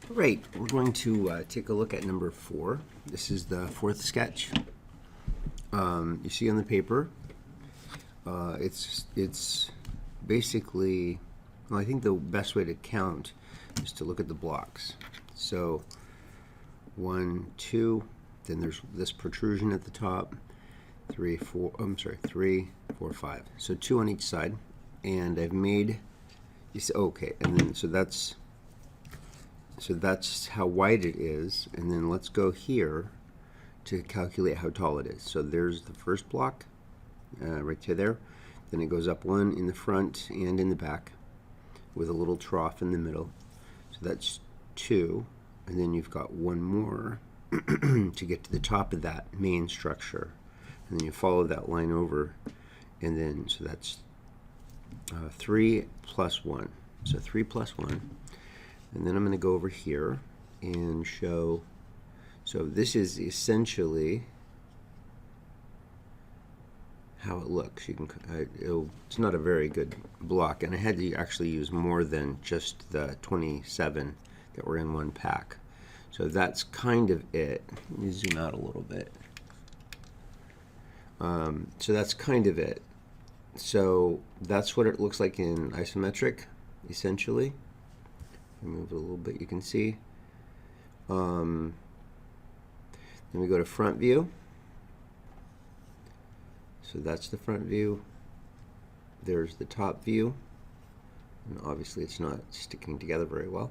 Right, we're going to take a look at number 4. This is the fourth sketch. You see on the paper, it's basically, well, I think the best way to count is to look at the blocks. So 1, 2, then there's this protrusion at the top, 3, 4, 4, 5. So 2 on each side, and I've made, you see, okay, and then so that's how wide it is, and then let's go here to calculate how tall it is. So there's the first block, right to there. Then it goes up 1 in the front and in the back with a little trough in the middle. So that's 2, and then you've got 1 more to get to the top of that main structure. And then you follow that line over, and then, so that's 3 plus 1. So 3 plus 1. And then I'm going to go over here and show, so this is essentially how it looks. You can, it's not a very good block, and I had to actually use more than just the 27 that were in one pack. So that's kind of it. Let me zoom out a little bit. So that's kind of it. So that's what it looks like in isometric, essentially. Move it a little bit, you can see. Then we go to front view. So that's the front view. There's the top view. And obviously it's not sticking together very well.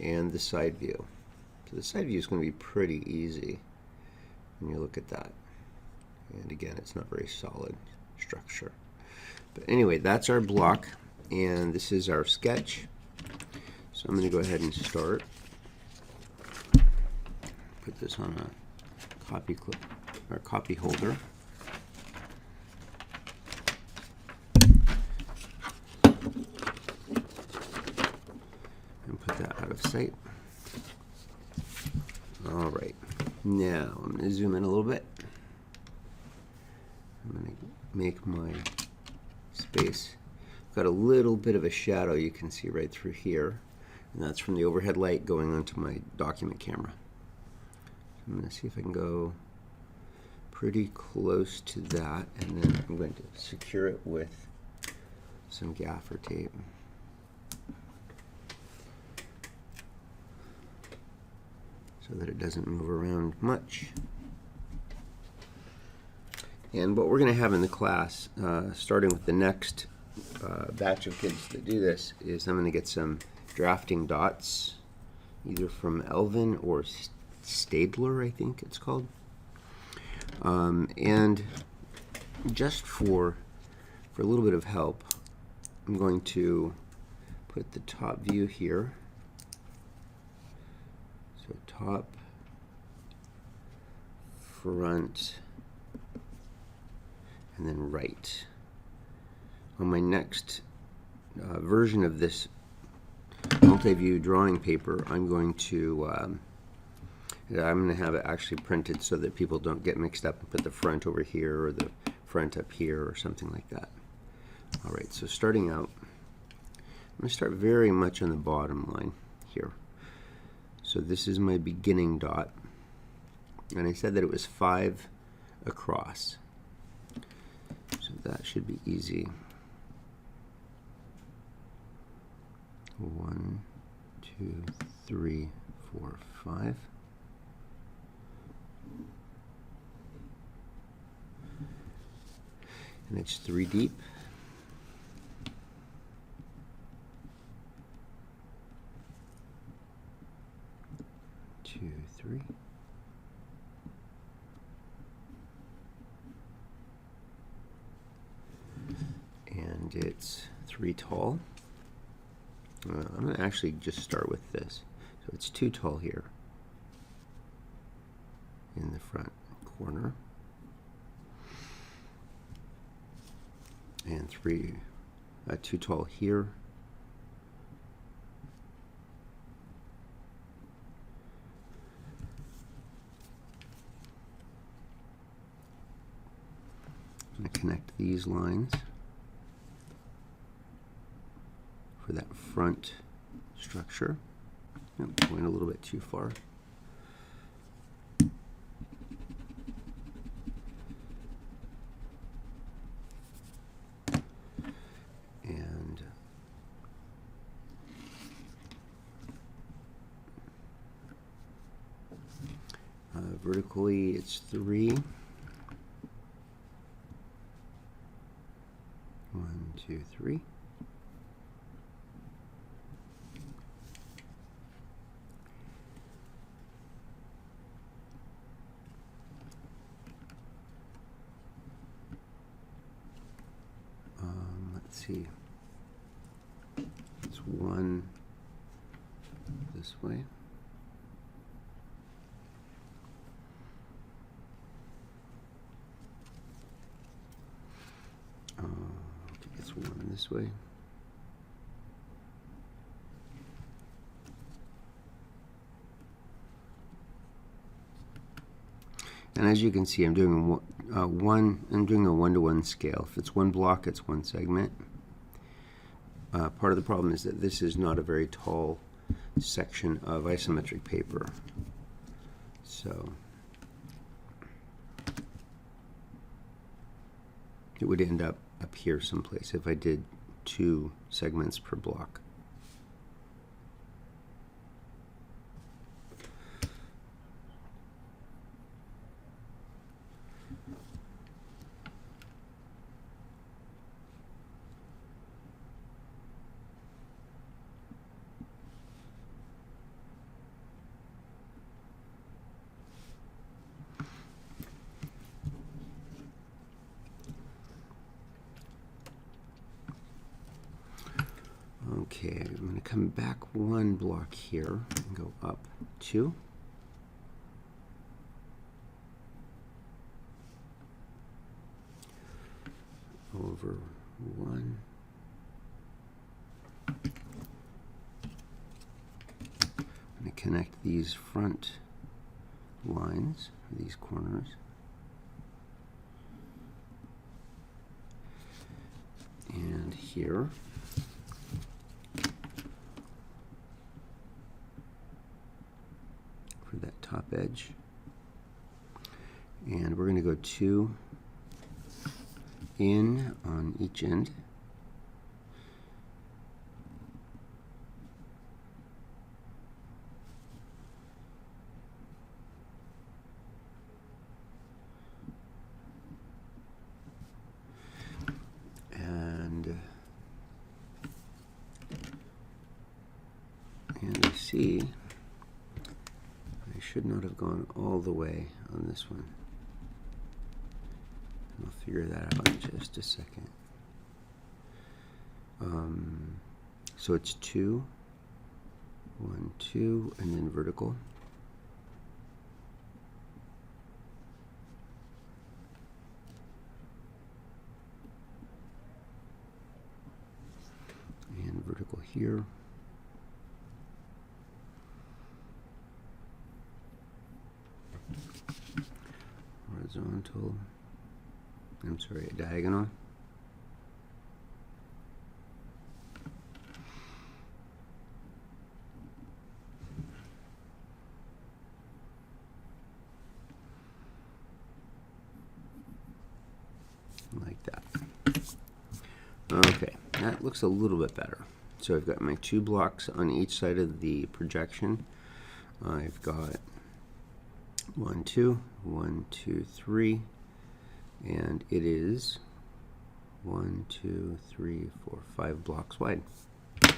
And the side view. So the side view is going to be pretty easy when you look at that. And again, it's not very solid structure. But anyway, that's our block, and this is our sketch. So I'm going to go ahead and start. Put this on a copy clip or copy holder. And put that out of sight. All right. Now I'm going to zoom in a little bit. I'm going to make my space. Got a little bit of a shadow you can see right through here. And that's from the overhead light going onto my document camera. I'm going to see if I can go pretty close to that, and then I'm going to secure it with some gaffer tape. So that it doesn't move around much. And what we're going to have in the class, starting with the next batch of kids that do this, is I'm going to get some drafting dots, either from Elvin or Stabler, I think it's called. And just for a little bit of help, I'm going to put the top view here. So top, front, and then right. On my next version of this multi-view drawing paper, I'm going to have it actually printed so that people don't get mixed up and put the front over here or the front up here or something like that. All right, so starting out, I'm going to start very much on the bottom line here. So this is my beginning dot, and I said that it was 5 across. So that should be easy. 1, 2, 3, 4, 5. And it's 3 deep. Two, 3. And it's 3 tall. I'm going to actually just start with this. So it's 2 tall here in the front corner. And 2 tall here. I'm going to connect these lines for that front structure. Going a little bit too far. And vertically it's 3. 1, 2, 3. Let's see. It's 1 this way. It's 1 this way. And as you can see, I'm doing a 1-to-1 scale. If it's 1 block, it's 1 segment. Part of the problem is that this is not a very tall section of isometric paper. So it would end up here someplace if I did 2 segments per block. Okay, I'm going to come back 1 block here and go up 2. Over 1. I'm going to connect these front lines, these corners. And here. For that top edge. And we're going to go 2 in on each end. And I see I should not have gone all the way on this one. I'll figure that out in just a second. So it's 2, 1, 2, and then vertical. And vertical here. Horizontal. I'm sorry, a diagonal. Like that. Okay, that looks a little bit better. So I've got my 2 blocks on each side of the projection. I've got 1, 2, 1, 2, 3, and it is 1, 2, 3, 4, 5 blocks wide. I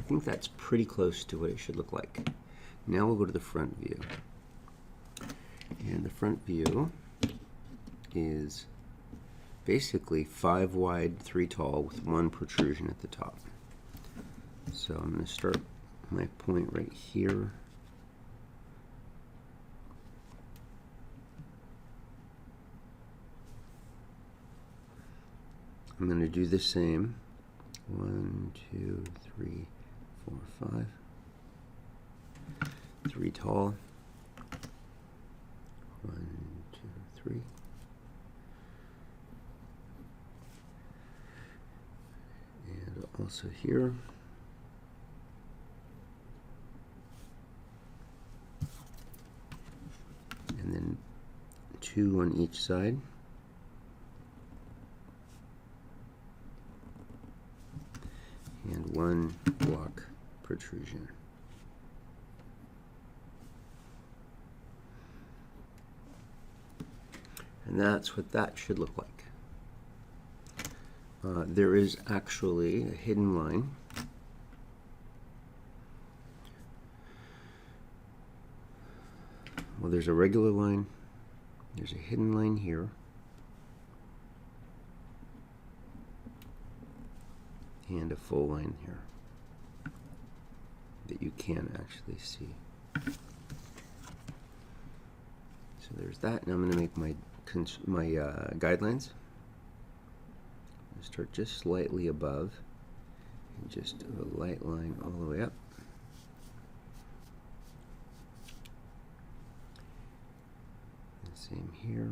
think that's pretty close to what it should look like. Now we'll go to the front view. And the front view is basically 5 wide, 3 tall with 1 protrusion at the top. So I'm going to start my point right here. I'm going to do the same. 1, 2, 3, 4, 5. 3 tall. 1, 2, 3. And also here. 2 on each side. And 1 block protrusion. And that's what that should look like. There is actually a hidden line. Well, there's a regular line, there's a hidden line here, and a full line here that you can actually see. So there's that. Now I'm going to make my guidelines. Start just slightly above and just do a light line all the way up. And same here.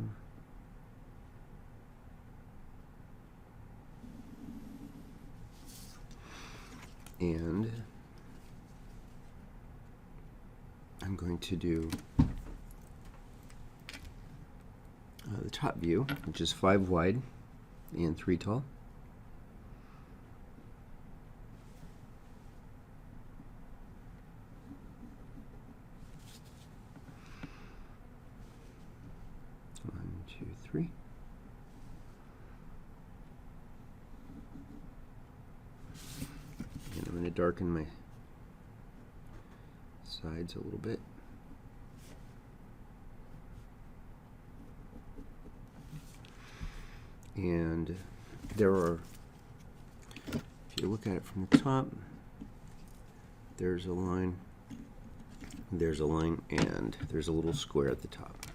And I'm going to do the top view, which is 5 wide and 3 tall. And I'm going to darken my sides a little bit. And there are, if you look at it from the top, there's a line, and there's a little square at the top.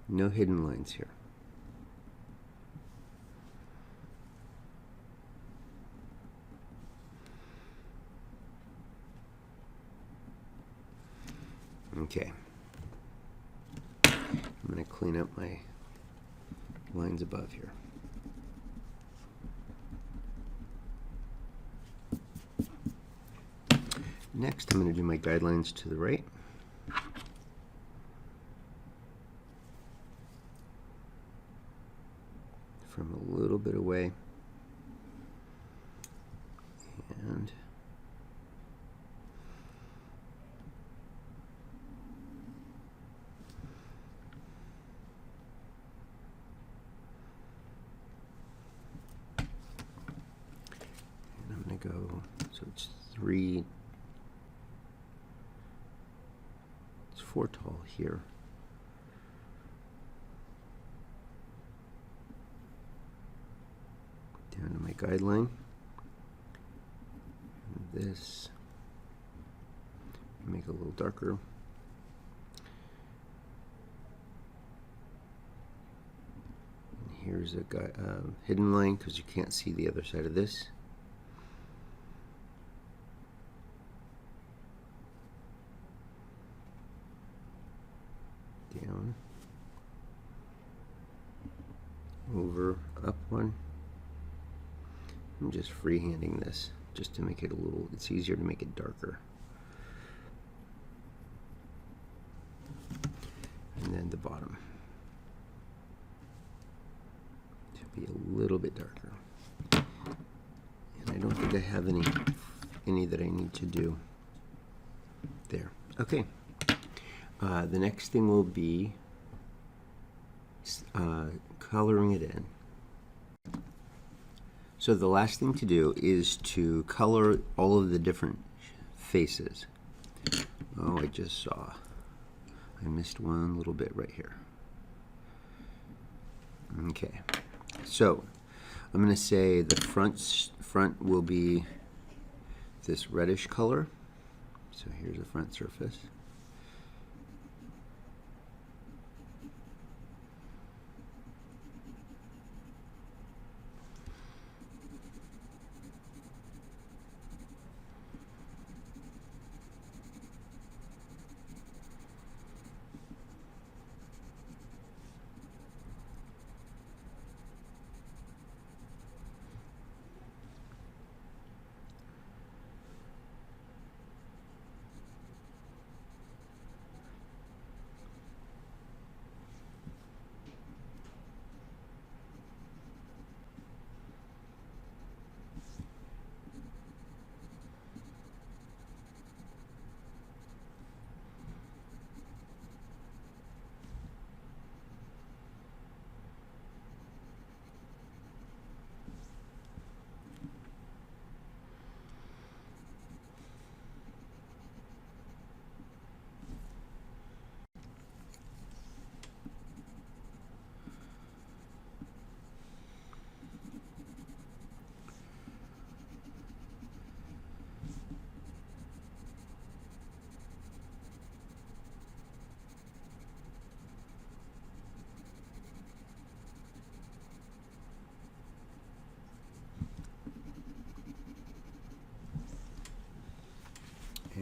No hidden lines here. Okay. I'm going to clean up my lines above here. Next, I'm going to do my guidelines to the right. From a little bit away. And I'm going to go, so it's 4 tall here. Down to my guideline. And this, make it a little darker. And here's a hidden line because you can't see the other side of this. Down, over, up one. I'm just freehanding this just to make it a little, it's easier to make it darker. And then the bottom to be a little bit darker. And I don't think I have any that I need to do there. Okay. The next thing will be coloring it in. So the last thing to do is to color all of the different faces. Oh, I just saw. I missed one little bit right here. Okay. So I'm going to say the front will be this reddish color. So here's the front surface.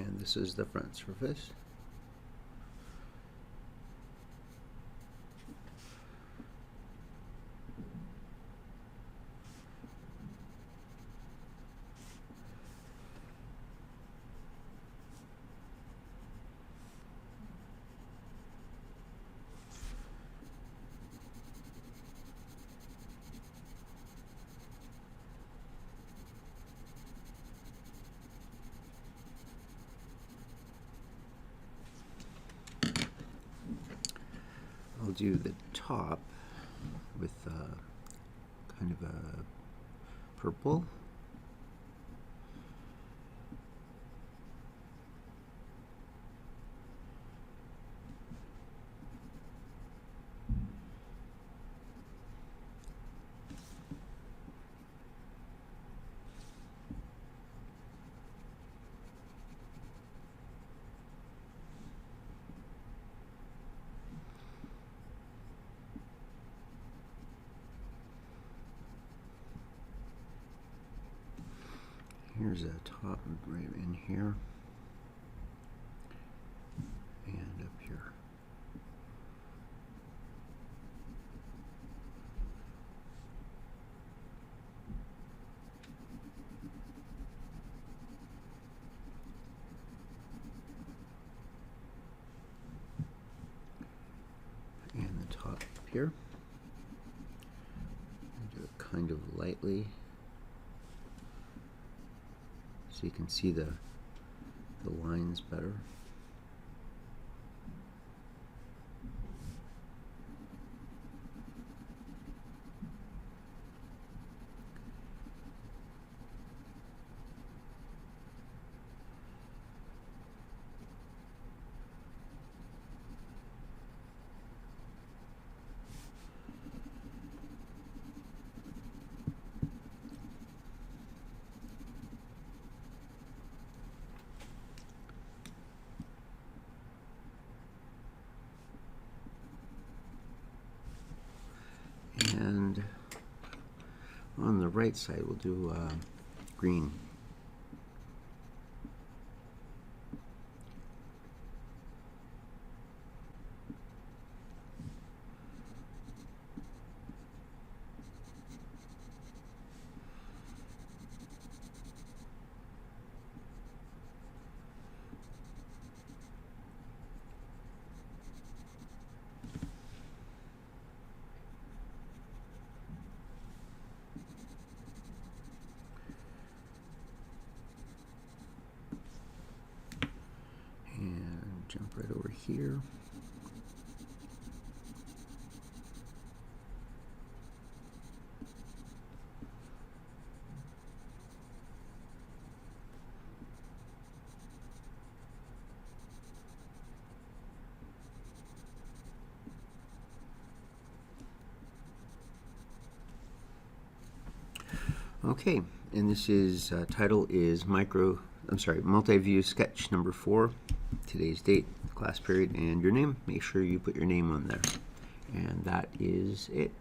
And this is the front surface. I'll do the top with kind of a purple. Here's a top right in here and up here. And the top up here. Do it kind of lightly, so you can see the lines better. And on the right side, we'll do green. Jump right over here. Okay, and this is title is Multiview Sketch number 4. Today's date, class period, and your name. Make sure you put your name on there. And that is it.